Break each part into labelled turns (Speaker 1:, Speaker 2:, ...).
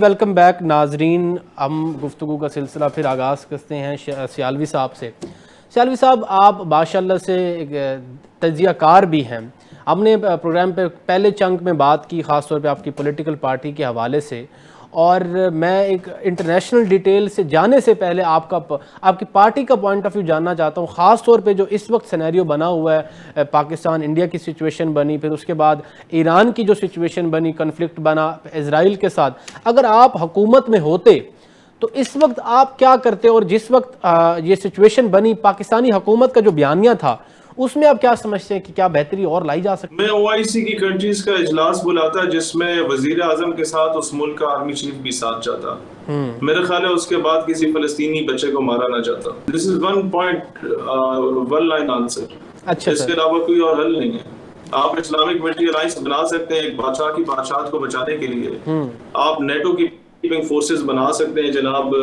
Speaker 1: Welcome back ناظرین. ہم گفتگو کا سلسلہ پھر آغاز کرتے ہیں سیالوی صاحب سے. سیالوی صاحب, آپ ماشاءاللہ سے ایک تجزیہ کار بھی ہیں. ہم نے پروگرام پہ پہلے چنک میں بات کی خاص طور پہ آپ کی پولیٹیکل پارٹی کے حوالے سے, اور میں ایک انٹرنیشنل ڈیٹیل سے جانے سے پہلے آپ کی پارٹی کا پوائنٹ آف ویو جاننا چاہتا ہوں, خاص طور پہ جو اس وقت سینیریو بنا ہوا ہے, پاکستان انڈیا کی سچویشن بنی, پھر اس کے بعد ایران کی جو سچویشن بنی, کنفلکٹ بنا اسرائیل کے ساتھ. اگر آپ حکومت میں ہوتے تو اس وقت آپ کیا کرتے, اور جس وقت یہ سچویشن بنی پاکستانی حکومت کا جو بیانیہ تھا اس میں آپ کیا سمجھتے ہیں کہ کیا بہتری اور لائی جا سکتی؟
Speaker 2: میں OIC کی کنٹریز کا اجلاس بلاتا جس میں وزیر اعظم کے ساتھ اس ملک کا آرمی چیف بھی ساتھ جاتا. میرے خیال ہے اس کے بعد کسی فلسطینی بچے کو مارا نہ جاتا. This is one point, one line answer. اس کے علاوہ کوئی اور حل نہیں ہے. آپ اسلامک ملٹری الائنس بنا سکتے ہیں ایک بادشاہ کی بادشاہت کو بچانے کے لیے. آپ نیٹو کی کیپنگ فورسز بنا سکتے ہیں جناب,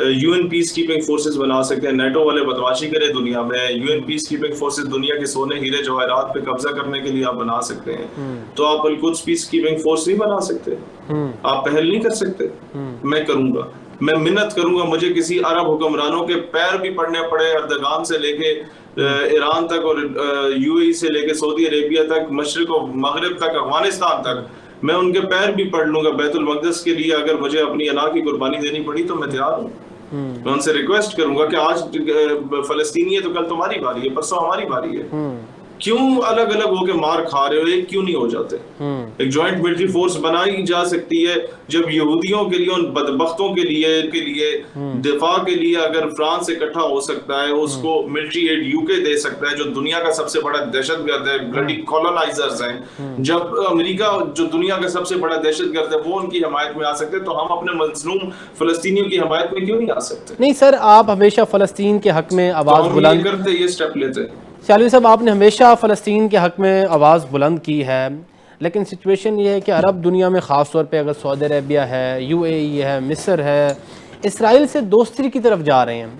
Speaker 2: UN پیس کیپنگ فورسز بنا سکتے ہیں. نیٹو والے بدماشی کرے دنیا میں, UN پیس کیپنگ فورسز دنیا کے سونے ہیرے جواہرات پہ قبضہ کرنے کے لیے آپ بنا سکتے ہیں. تو آپ القدس پیس کیپنگ فورس نہیں بنا سکتے؟ آپ پہل نہیں کر سکتے؟ میں کروں گا, میں منت کروں گا, مجھے کسی عرب حکمرانوں کے پیر بھی پڑنے پڑے, اردگان سے لے کے ایران تک, اور UAE سے لے کے سعودی عربیہ تک, مشرق و مغرب تک, افغانستان تک, میں ان کے پیر بھی پڑھ لوں گا بیت المقدس کے لیے. اگر مجھے اپنی انا کی قربانی دینی پڑی تو میں تیار ہوں. میں ان سے ریکویسٹ کروں گا کہ آج فلسطینی ہے تو کل تمہاری باری ہے, پرسوں ہماری باری ہے. کیوں الگ الگ ہو کے مار کھا رہے ہو, ایک کیوں نہیں ہو جاتے؟ ایک جوائنٹ ملٹری فورس بنائی جا سکتی ہے. جب یہودیوں کے لیے, ان بدبختوں کے لیے دفاع کے لیے اگر فرانس اکٹھا ہو سکتا ہے, اس کو ملٹری ایڈ UK دے سکتا ہے جو دنیا کا سب سے بڑا دہشت گرد ہے, بلڈی کولونائزرز ہیں. جب امریکہ جو دنیا کا سب سے بڑا دہشت گرد ہے وہ ان کی حمایت میں آ سکتے ہیں, تو ہم اپنے مظلوم فلسطینیوں کی حمایت میں کیوں نہیں آ سکتے؟
Speaker 1: نہیں سر, آپ ہمیشہ فلسطین کے حق میں آواز بلند
Speaker 2: کرتے, یہ سٹیپ لیتے.
Speaker 1: سیالوی صاحب, آپ نے ہمیشہ فلسطین کے حق میں آواز بلند کی ہے, لیکن سچویشن یہ ہے کہ عرب دنیا میں خاص طور پہ اگر سعودی عربیہ ہے, UAE ہے, مصر ہے, اسرائیل سے دوستی کی طرف جا رہے ہیں.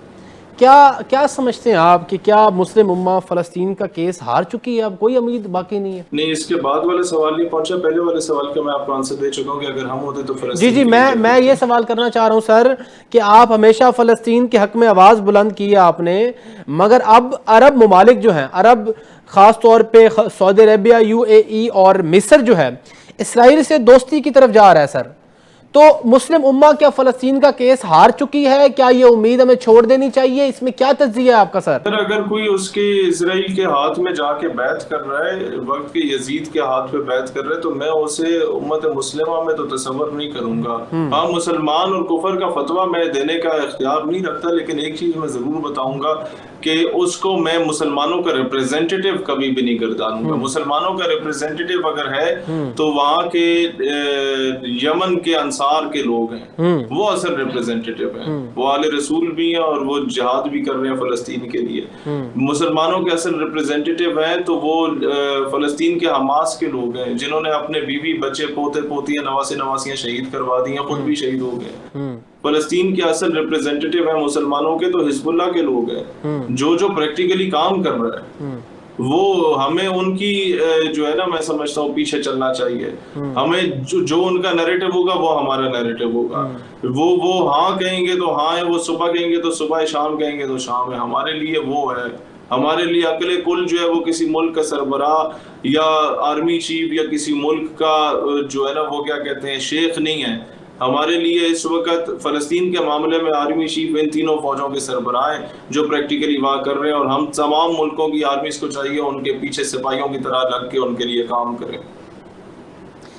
Speaker 1: کیا سمجھتے ہیں آپ کہ کیا مسلم امہ فلسطین کا کیس ہار چکی ہے, اب کوئی امید باقی نہیں ہے؟
Speaker 2: نہیں, اس کے بعد والے سوال نہیں پہنچا, پہلے والے سوال کا میں آپ کو آنسر دے چکا ہوں کہ اگر ہم ہوتے تو فلسطین.
Speaker 1: جی میں یہ سوال کرنا چاہ رہا ہوں سر کہ آپ ہمیشہ فلسطین کے حق میں آواز بلند کی ہے آپ نے, مگر اب عرب ممالک جو ہیں, عرب خاص طور پہ سعودی عربیہ, UAE اور مصر جو ہے, اسرائیل سے دوستی کی طرف جا رہا ہے سر. تو مسلم امہ کیا فلسطین کا کیس ہار چکی ہے؟ کیا یہ امید ہمیں چھوڑ دینی چاہیے؟ اس میں کیا تجزیہ ہے آپ کا سر؟
Speaker 2: اگر کوئی اس کے اسرائیل کے ہاتھ میں جا کے بیعت کر رہا ہے, وقت کے یزید کے ہاتھ پہ بیعت کر رہا ہے, تو میں اسے امت مسلمہ میں تو تصور نہیں کروں گا. ہاں, مسلمان اور کفر کا فتویٰ میں دینے کا اختیار نہیں رکھتا, لیکن ایک چیز میں ضرور بتاؤں گا کہ اس کو میں مسلمانوں کا ریپریزنٹیٹیو کبھی بھی نہیں گردانوں گا. مسلمانوں کا ریپریزنٹیٹیو اگر ہے تو وہاں کے یمن کے انصار کے لوگ ہیں, وہ اصل ریپریزنٹیٹیو ہیں. وہ آل رسول بھی ہیں اور وہ جہاد بھی کر رہے ہیں فلسطین کے لیے. مسلمانوں کے اصل ریپریزنٹیٹیو ہیں تو وہ فلسطین کے حماس کے لوگ ہیں, جنہوں نے اپنے بیوی بچے پوتے پوتیاں نواسیاں شہید کروا دی ہیں, خود بھی شہید ہو گئے. فلسطین کے اصل ریپریزنٹیٹیو ہیں مسلمانوں کے تو حزب اللہ کے لوگ ہیں, جو پریکٹیکلی کام کر رہا ہے. وہ ہمیں ان کی جو ہے نا, میں سمجھتا ہوں پیچھے چلنا چاہیے. ہمیں جو ان کا نیریٹو ہوگا وہ ہمارا نیریٹو ہوگا. وہ ہاں کہیں گے تو ہاں ہے, وہ صبح کہیں گے تو صبح ہے, شام کہیں گے تو شام ہے. ہمارے لیے وہ ہے, ہمارے لیے عقل کل جو ہے وہ کسی ملک کا سربراہ یا آرمی چیف یا کسی ملک کا جو ہے نا وہ کیا کہتے ہیں شیخ نہیں ہے. ہمارے لیے اس وقت فلسطین کے معاملے میں آرمی چیف ان تینوں فوجوں کے سربراہ ہیں جو پریکٹیکلی وہاں کر رہے ہیں, اور ہم تمام ملکوں کی آرمیز کو چاہیے ان کے پیچھے سپاہیوں کی طرح لگ کے ان کے لیے کام کریں.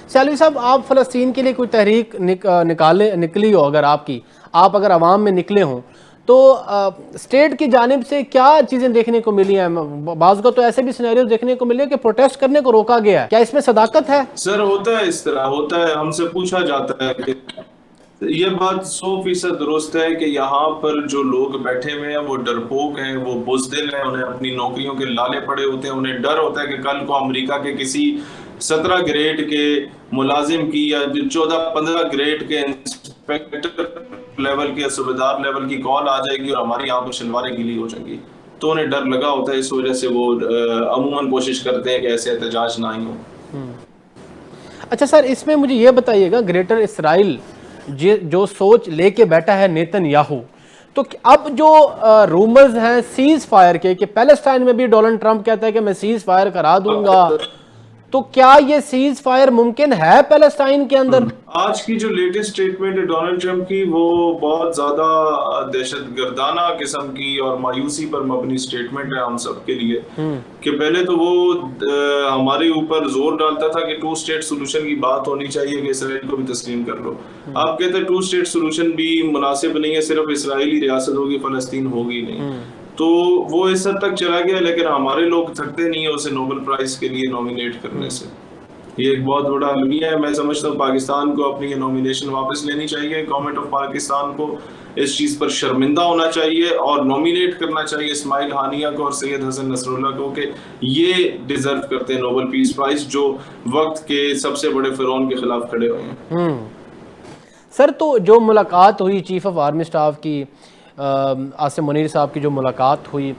Speaker 1: سیالوی صاحب, آپ فلسطین کے لیے کوئی تحریک نکلی ہو, اگر اگر عوام میں نکلے ہوں تو اسٹیٹ کی جانب سے کیا چیزیں دیکھنے کو ملی ہیں؟ بعض کا تو ایسے بھی سینیریوز دیکھنے کو ملے کہ پروٹیسٹ کرنے کو روکا گیا ہے, کیا اس میں صداقت ہے؟
Speaker 2: سر ہوتا ہے, اس طرح ہوتا ہے. ہم سے پوچھا جاتا ہے کہ یہ بات 100% درست ہے کہ یہاں پر جو لوگ بیٹھے ہوئے ہیں وہ ڈرپوک ہیں, وہ بزدل ہیں, انہیں اپنی نوکریوں کے لالے پڑے ہوتے ہیں. انہیں ڈر ہوتا ہے کہ کل کو امریکہ کے کسی 17 گریڈ کے ملازم کی یا 14-15 گریڈ کے انسپیکٹر لیول کے صوبیدار لیول کی کال آ جائے گی اور ہماری یہاں پر شلواریں گیلی ہو جائیں گی. تو انہیں ڈر لگا ہوتا ہے, اس وجہ سے وہ عموماً کوشش کرتے ہیں کہ ایسے احتجاج نہ ہی ہوں.
Speaker 1: اچھا سر, اس میں مجھے یہ بتائیے گا, گریٹر اسرائیل جو سوچ لے کے بیٹھا ہے نیتن یاہو، تو اب جو رومرز ہیں سیز فائر کے کہ پیلسٹائن میں بھی ڈونلڈ ٹرمپ کہتا ہے کہ میں سیز فائر کرا دوں گا، تو کیا یہ سیز فائر ممکن ہے پیلسٹائن کے اندر؟
Speaker 2: آج کی جو لیٹسٹ سٹیٹمنٹ ہے ڈونلڈ ٹرمپ کی، وہ بہت زیادہ دہشت گردانہ قسم کی اور مایوسی پر مبنی سٹیٹمنٹ ہے ہم سب کے لیے، کہ پہلے تو وہ ہمارے اوپر زور ڈالتا تھا کہ 2 اسٹیٹ سولوشن کی بات ہونی چاہیے کہ اسرائیل کو بھی تسلیم کر لو. آپ کہتے ہیں 2 اسٹیٹ سولوشن بھی مناسب نہیں ہے، صرف اسرائیلی ریاست ہوگی، فلسطین ہوگی نہیں. تو وہ اس حد تک چلا گیا، لیکن ہمارے لوگ تھکتے نہیں ہیں اسے نوبل پرائز کے لیے نومینیٹ کرنے سے. یہ ایک بہت بڑا المیہ ہے. میں سمجھتا ہوں پاکستان کو اپنی یہ نومینیشن واپس لینی چاہیے. گورنمنٹ آف پاکستان کو اس چیز پر شرمندہ ہونا چاہیے اور نومینیٹ کرنا چاہیے اسماعیل ہانیہ کو اور سید حسن نصر اللہ کو، کہ یہ ڈیزرو کرتے ہیں نوبل پیس پرائز، جو وقت کے سب سے بڑے فرعون کے خلاف کھڑے ہوئے ہیں.
Speaker 1: سر، تو جو ملاقات ہوئی چیف آف آرمی اسٹاف کی عاصم منیر صاحب کی جو ملاقات ہوئی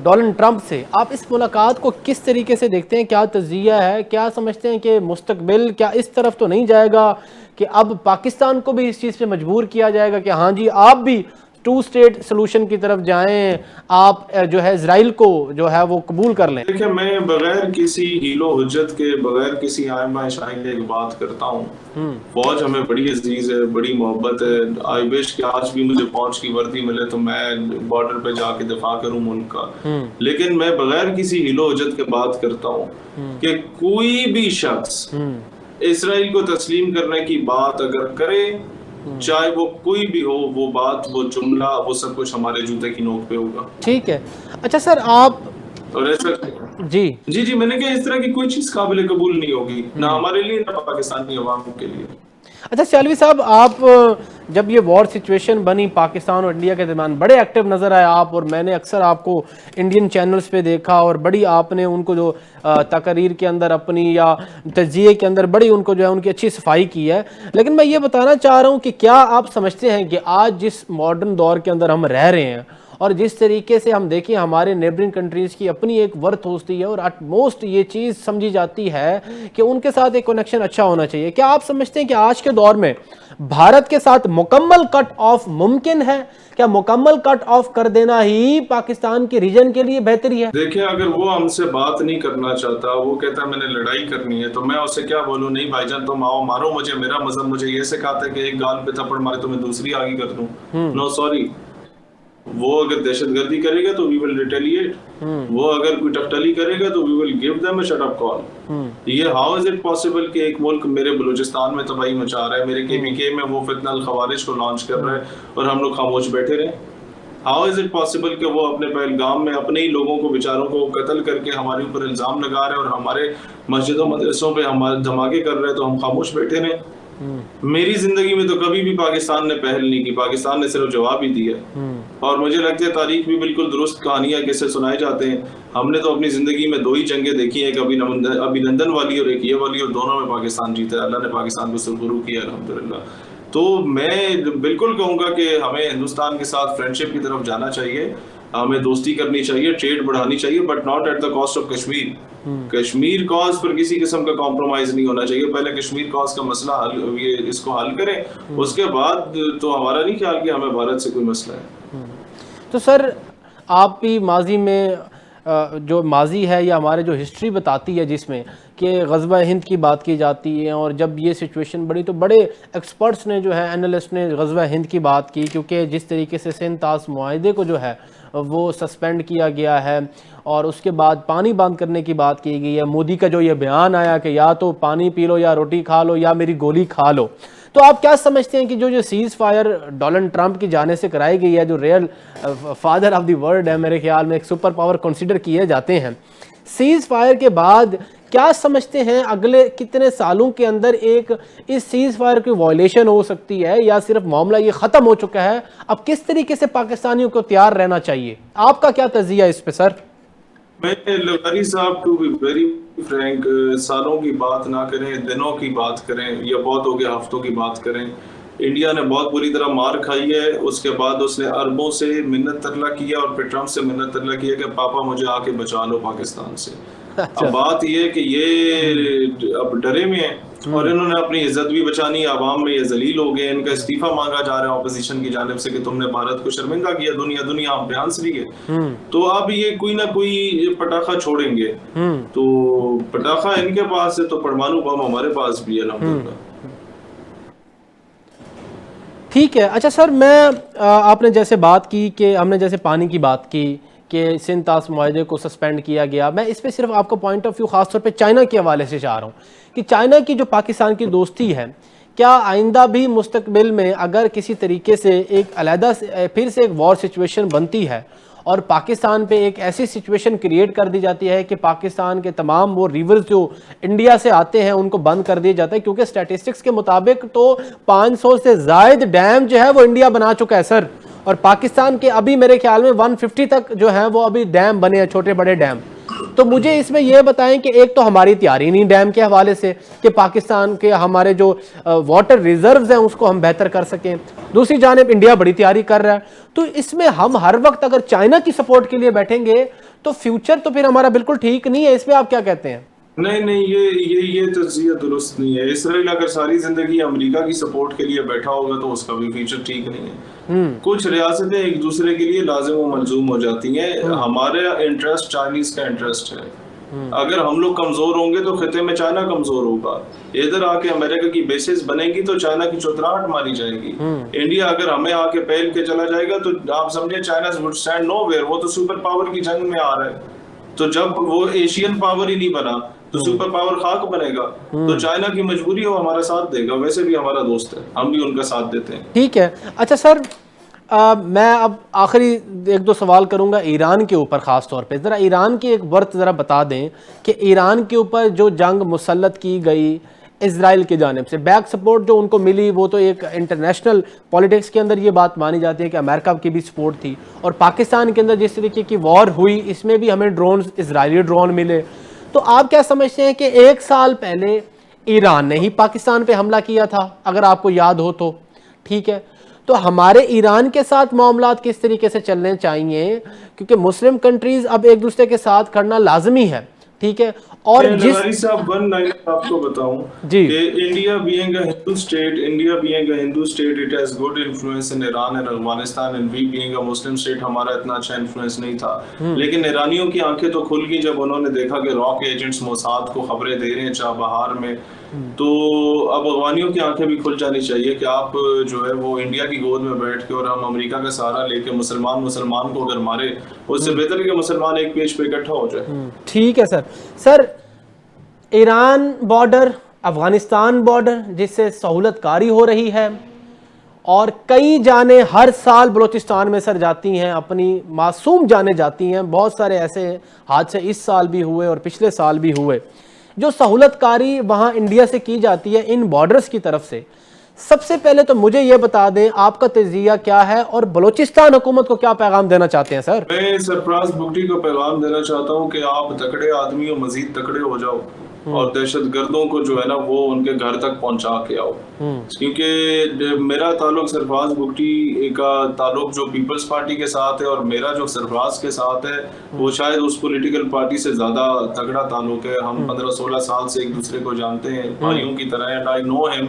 Speaker 1: ڈونلڈ ٹرمپ سے، آپ اس ملاقات کو کس طریقے سے دیکھتے ہیں؟ کیا تجزیہ ہے؟ کیا سمجھتے ہیں کہ مستقبل کیا اس طرف تو نہیں جائے گا کہ اب پاکستان کو بھی اس چیز پہ مجبور کیا جائے گا کہ ہاں جی آپ بھی 2 اسٹیٹ سلوشن کی طرف جائیں، آپ جو ہے اسرائیل کو جو ہے وہ قبول کر لیں؟
Speaker 2: دیکھیں، میں بغیر کسی حیل و حجت کے، بغیر کسی آئمہ شاہی کے ایک بات کرتا ہوں. فوج ہمیں بڑی عزیز ہے، بڑی محبت ہے. آئی وش کہ آج بھی مجھے فوج کی وردی ملے تو میں بارڈر پہ جا کے دفاع کروں ملک کا. لیکن میں بغیر کسی حیل و حجت کے بات کرتا ہوں کہ کوئی بھی شخص اسرائیل کو تسلیم کرنے کی بات اگر کرے، چاہے وہ کوئی بھی ہو، وہ بات، وہ جملہ، وہ سب کچھ ہمارے جوتے کی نوک پہ ہوگا.
Speaker 1: ٹھیک ہے. اچھا سر، آپ
Speaker 2: اور ایسا جی میں نے کہا اس طرح کی کوئی چیز قابل قبول نہیں ہوگی، نہ ہمارے لیے نہ پاکستانی عوام کے لیے.
Speaker 1: اچھا سیالوی صاحب، آپ جب یہ وار سچویشن بنی پاکستان اور انڈیا کے درمیان، بڑے ایکٹیو نظر آئے آپ، اور میں نے اکثر آپ کو انڈین چینلز پہ دیکھا اور بڑی آپ نے ان کو جو تقاریر کے اندر اپنی یا تجزیے کے اندر بڑی ان کو جو ہے ان کی اچھی صفائی کی ہے. لیکن میں یہ بتانا چاہ رہا ہوں کہ کیا آپ سمجھتے ہیں کہ آج جس ماڈرن دور کے اندر ہم رہ رہے ہیں اور جس طریقے سے ہم دیکھیں ہمارے نیبرنگ کنٹریز کی اپنی ایک ورتھ ہوتی ہے اور ایٹ موسٹ یہ چیز سمجھی جاتی ہے کہ ان کے ساتھ ایک کنیکشن اچھا ہونا چاہیے، کیا آپ سمجھتے ہیں کہ آج کے دور میں بھارت کے ساتھ مکمل کٹ آف ممکن ہے؟ کیا مکمل کٹ آف کر دینا ہی پاکستان کے ریجن کے لیے بہتری ہے؟
Speaker 2: دیکھیں، اگر وہ ہم سے بات نہیں کرنا چاہتا، وہ کہتا ہے میں نے لڑائی کرنی ہے، تو میں اسے کیا بولوں؟ نہیں بھائی جان، تم آؤ مارو مجھے، میرا مذہب مجھے یہ سکھاتا ہے کہ ایک گال پہ تھپڑ مارے تو میں دوسری آگے کر دوں. No sorry. وہ اگر دہشت گردی کرے گا تو وی ول ریٹیلیٹ. وہ اگر کوئی ٹکٹلی کرے گا تو we will give them a shut up call. یہ ہاؤ از اٹ پاسبل کہ ایک ملک میرے بلوچستان میں تباہی مچا رہا ہے، میرے کے پی کے میں وہ فتنہ الخوارج کو لانچ کر رہا ہے اور ہم لوگ خاموش بیٹھے رہیں؟ ہاؤ از اٹ پاسبل کہ وہ اپنے پہلگام میں اپنے ہی لوگوں کو بیچاروں کو قتل کر کے ہمارے اوپر الزام لگا رہے ہیں اور ہمارے مسجدوں مدرسوں پہ ہمارے دھماکے کر رہے ہیں تو ہم خاموش بیٹھے رہیں؟ میری زندگی میں تو کبھی بھی پاکستان نے پہل نہیں کی، پاکستان نے صرف جواب ہی دیا. اور مجھے لگتا ہے تاریخ بھی بالکل درست کہانیاں کیسے سنائے جاتے ہیں. ہم نے تو اپنی زندگی میں 2 ہی جنگیں دیکھی ہیں، ایک ابھی لندن والی اور ایک یہ والی، اور دونوں میں پاکستان جیتا ہے. اللہ نے پاکستان کو سرخرو کیا الحمدللہ. تو میں بالکل کہوں گا کہ ہمیں ہندوستان کے ساتھ فرینڈشپ کی طرف جانا چاہیے، ہمیں دوستی کرنی چاہیے، ٹریڈ بڑھانی چاہیے، but not at the cost of Kashmir. Kashmir cause پر کسی قسم کا کمپرومائز نہیں ہونا چاہیے. پہلے کشمیر کاز کا مسئلہ اس کو حل کریں، اس کے بعد تو ہمارا نہیں خیال کہ ہمیں بھارت سے کوئی مسئلہ ہے.
Speaker 1: تو سر، آپ بھی ماضی میں جو ماضی ہے یا ہمارے جو ہسٹری بتاتی ہے جس میں کہ غزوہ ہند کی بات کی جاتی ہے، اور جب یہ سچویشن بڑی تو بڑے ایکسپرٹس نے جو ہے اینالسٹ نے غزوہ ہند کی بات کی، کیونکہ جس طریقے سے سندھ طاس معاہدے کو جو ہے وہ سسپینڈ کیا گیا ہے اور اس کے بعد پانی بند کرنے کی بات کی گئی ہے. مودی کا جو یہ بیان آیا کہ یا تو پانی پی لو یا روٹی کھا لو یا میری گولی کھا لو، تو آپ کیا سمجھتے ہیں کہ جو سیز فائر ڈونلڈ ٹرمپ کی جانب سے کرائی گئی ہے، جو real father of the world ہے، میرے خیال میں ایک سپر پاور کنسیڈر کیے جاتے ہیں، سیز فائر کے بعد کیا سمجھتے ہیں اگلے کتنے سالوں کے اندر ایک اس سیز فائر کی وائلیشن ہو سکتی ہے یا صرف معاملہ یہ ختم ہو چکا ہے؟ اب کس طریقے سے پاکستانیوں کو تیار رہنا چاہیے؟ آپ کا کیا تجزیہ اس پہ سر؟
Speaker 2: میں لغاری صاحب ٹو بی ویری فرینک، سالوں کی بات نہ کریں، دنوں کی بات کریں، یا بہت ہو گیا ہفتوں کی بات کریں. انڈیا نے بہت بری طرح مار کھائی ہے. اس کے بعد اس نے عربوں سے منت ترلا کیا اور پھر ٹرمپ سے منت ترلا کیا کہ پاپا مجھے آ کے بچا لو پاکستان سے. اب بات یہ ہے کہ یہ اب ڈرے میں ہیں اور انہوں نے اپنی عزت بھی بچانی ہے. عوام میں یہ ذلیل ہو گئے. ان کا استعفیٰ مانگا جا رہا ہے اپوزیشن کی جانب سے کہ تم نے بھارت کو شرمندہ کیا, دنیا ہم پہ ہنس رہی ہے. تو اب یہ کوئی نہ کوئی پٹاخہ چھوڑیں گے. تو پٹاخہ ان کے پاس ہے تو پرمانو بم ہمارے پاس بھی ہے الحمدللہ.
Speaker 1: ٹھیک ہے. اچھا سر, میں آپ نے جیسے بات کی کہ ہم نے جیسے پانی کی بات کی کہ سندھ طاس معاہدے کو سسپینڈ کیا گیا, میں اس پہ صرف آپ کو پوائنٹ آف ویو خاص طور پہ چائنا کے حوالے سے چاہ رہا ہوں کہ چائنا کی جو پاکستان کی دوستی ہے, کیا آئندہ بھی مستقبل میں اگر کسی طریقے سے ایک علیحدہ پھر سے ایک وار سچویشن بنتی ہے اور پاکستان پہ ایک ایسی سچویشن کریٹ کر دی جاتی ہے کہ پاکستان کے تمام وہ ریورز جو انڈیا سے آتے ہیں ان کو بند کر دیا جاتا ہے, کیونکہ سٹیٹسٹکس کے مطابق تو 500 سے زائد ڈیم جو ہے وہ انڈیا بنا چکا ہے سر, اور پاکستان کے ابھی میرے خیال میں 150 تک جو ہے وہ ابھی ڈیم بنے ہیں, چھوٹے بڑے ڈیم. تو مجھے اس میں یہ بتائیں کہ ایک تو ہماری تیاری نہیں ڈیم کے حوالے سے کہ پاکستان کے ہمارے جو واٹر ریزروز ہیں اس کو ہم بہتر کر سکیں, دوسری جانب انڈیا بڑی تیاری کر رہا ہے. تو اس میں ہم ہر وقت اگر چائنا کی سپورٹ کے لیے بیٹھیں گے تو فیوچر تو پھر ہمارا بالکل ٹھیک نہیں ہے. اس میں آپ کیا کہتے ہیں؟
Speaker 2: نہیں یہ تجزیہ درست نہیں ہے. اسرائیل اگر ساری زندگی امریکہ کی سپورٹ کے لیے بیٹھا ہوگا تو اس کا بھی فیوچر ٹھیک نہیں ہے. کچھ ریاستیں ایک دوسرے کے لیے لازم و ملزوم ہو جاتی ہیں. ہمارا انٹرسٹ چائنیز کا انٹرسٹ ہے. اگر ہم لوگ کمزور ہوں گے تو خطے میں چائنا کمزور ہوگا. ادھر آ کے امریکہ کی بیسز بنے گی تو چائنا کی چوتراہٹ ماری جائے گی. انڈیا اگر ہمیں آ کے پہل کے چلا جائے گا تو آپ سمجھیں China would stand nowhere. وہ تو سپر پاور کی جنگ میں آ رہا ہے. تو جب وہ ایشین پاور ہی نہیں بنا تو سپر پاور خاک بنے گا. تو چائنا کی مجبوری ہے وہ ہمارا ساتھ دے گا. ویسے بھی ہمارا دوست ہے, ہم بھی ان کا ساتھ دیتے ہیں.
Speaker 1: ٹھیک ہے. اچھا سر, میں اب آخری ایک دو سوال کروں گا ایران کے اوپر خاص طور پہ. ذرا ایران کی ایک برت ذرا بتا دیں کہ ایران کے اوپر جو جنگ مسلط کی گئی اسرائیل کی جانب سے, بیک سپورٹ جو ان کو ملی وہ تو ایک انٹرنیشنل پولیٹکس کے اندر یہ بات مانی جاتی ہے کہ امریکہ کی بھی سپورٹ تھی, اور پاکستان کے اندر جس طریقے کی وار ہوئی اس میں بھی ہمیں ڈرونز اسرائیلی ڈرون ملے. تو آپ کیا سمجھتے ہیں کہ 1 سال پہلے ایران نے ہی پاکستان پہ حملہ کیا تھا اگر آپ کو یاد ہو تو, ٹھیک ہے, تو ہمارے ایران کے ساتھ معاملات کس طریقے سے چلنے چاہیے, کیونکہ مسلم کنٹریز اب ایک دوسرے کے ساتھ کھڑنا لازمی ہے, ٹھیک ہے. اور
Speaker 2: جس صاحب ون لائن آپ کو بتاؤں کہ India being a Hindu state it has good influence in Iran and Afghanistan, and we being a Muslim state ہمارا اتنا اچھا انفلوئنس نہیں تھا. لیکن ایرانیوں کی آنکھیں تو کھل گئی جب انہوں نے دیکھا کہ راک ایجنٹس موساد کو خبریں دے رہے ہیں چابہار میں. تو اب افغانیوں کی آنکھیں بھی کھل جانی چاہیے کہ آپ جو ہے وہ انڈیا کی گود میں بیٹھ کے اور ہم امریکہ کا سہارا لے کے مسلمان کو اگر مارے, اس سے بہتر کہ مسلمان ایک پیج پہ اکٹھا ہو جائے.
Speaker 1: ٹھیک ہے سر. سر, ایران بارڈر, افغانستان بارڈر جس سے سہولت کاری ہو رہی ہے, اور کئی جانیں ہر سال بلوچستان میں سر جاتی ہیں, اپنی معصوم جانیں جاتی ہیں. بہت سارے ایسے حادثے اس سال بھی ہوئے اور پچھلے سال بھی ہوئے. جو سہولت کاری وہاں انڈیا سے کی جاتی ہے ان بارڈرز کی طرف سے, سب سے پہلے تو مجھے یہ بتا دیں آپ کا تجزیہ کیا ہے اور بلوچستان حکومت کو کیا پیغام دینا چاہتے ہیں سر؟
Speaker 2: میں سرفراز بگٹی کو پیغام دینا چاہتا ہوں کہ آپ تکڑے آدمی ہو, مزید تکڑے ہو جاؤ اور دہشت گردوں کو جو ہے نا وہ ان کے گھر تک پہنچا کے آؤ. کیونکہ میرا تعلق سرفراز بگٹی کا تعلق جو پیپلز پارٹی کے ساتھ ہے اور میرا جو سرفراز کے ساتھ ہے وہ شاید اس پولیٹیکل پارٹی سے زیادہ تگڑا تعلق ہے. ہم 15-16 سال سے ایک دوسرے کو جانتے ہیں بھائیوں کی طرح, اینڈ آئی نو ہم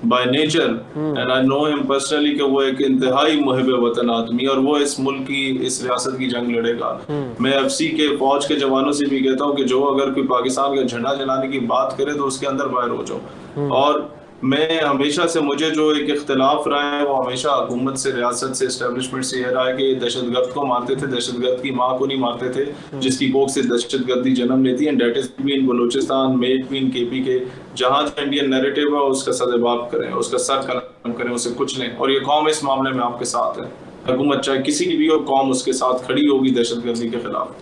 Speaker 2: بائی نیچر اینڈ آئی نو ہم پرسنلی کہ وہ ایک انتہائی محب وطن آدمی اور وہ اس ملک کی اس ریاست کی جنگ لڑے گا. میں ایف سی کے فوج کے جوانوں سے بھی کہتا ہوں کہ جو اگر کوئی پاکستان کا جھنڈا جلانے کی بات کرے تو اس کے اندر باہر ہو جاؤ. اور میں ہمیشہ سے مجھے جو ایک اختلاف رہا ہے وہ ہمیشہ حکومت سے, ریاست سے, اسٹیبلشمنٹ سے یہ رہا ہے کہ دہشت گرد کو مارتے تھے, دہشت گرد کی ماں کو نہیں مارتے تھے جس کی کوکھ سے دہشت گردی جنم لیتی ہے. And that is been Balochistan, made been K P کے. جہاں جو انڈین نیریٹو ہے اس کا سدباب کریں, اس کا سر قلم کریں, اسے کچلیں. اور یہ قوم اس معاملے میں آپ کے ساتھ ہے. حکومت چاہے کسی کی بھی ہو, قوم اس کے ساتھ کھڑی ہوگی دہشت گردی کے خلاف.